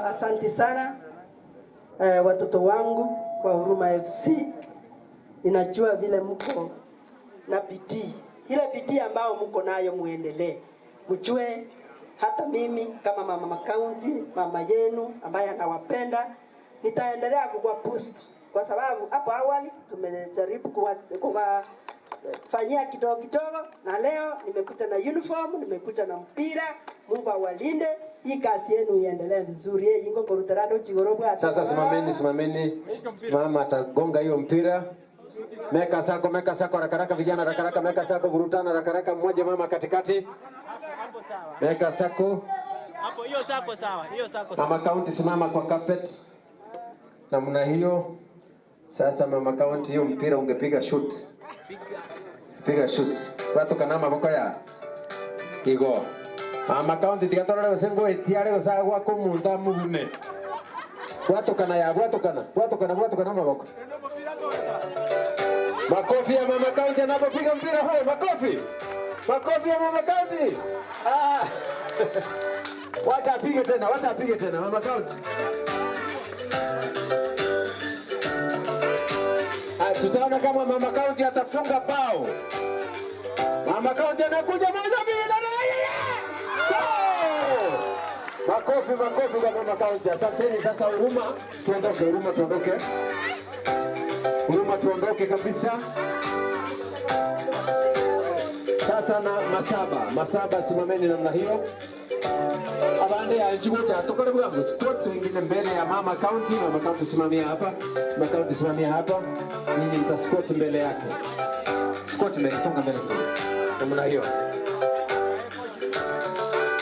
Asante sana watoto wangu kwa Huruma FC. Ninajua vile mko na bidii. Ile bidii ambao mko nayo muendelee. Mjue hata mimi kama mama county, mama yenu ambaye anawapenda, nitaendelea kuwa boost kwa sababu hapo awali tumejaribu kuwafanyia kidogo kidogo, na leo nimekuja na uniform, nimekuja na mpira. Mungu awalinde, hii kazi yenu iendelee vizuri. Ingo korutarado chigorobwa. Sasa simameni. Mama atagonga hiyo mpira. Meka sako rakaraka vijana rakaraka, meka sako burutana rakaraka, mmoja mama katikati. Meka sako. Hapo hiyo sako sawa, Mama county simama kwa carpet. Namna hiyo. Sasa mama county hiyo mpira ungepiga shoot. Piga shoot. Watu kana maboko ya Igo. Mama county tigatorore usengo etiare gusagwa ko munda mugune. Watu kana maboko. Makofi ya mama county anapopiga mpira huo, makofi. Makofi ya mama county. Wacha apige tena mama county. Tutaona kama mama county atafunga bao. Mama county anakuja moja bila na Makofi kwa mama county. Asanteni. Sasa Huruma tuondoke kabisa. Sasa na Masaba simameni namna hiyo. Abande ya njuguta tukore bwa sports wengine mbele ya mama county simamia hapa. Mama county simamia hapa. Nini mta sport mbele yake. Sport mbele songa mbele. Namna hiyo.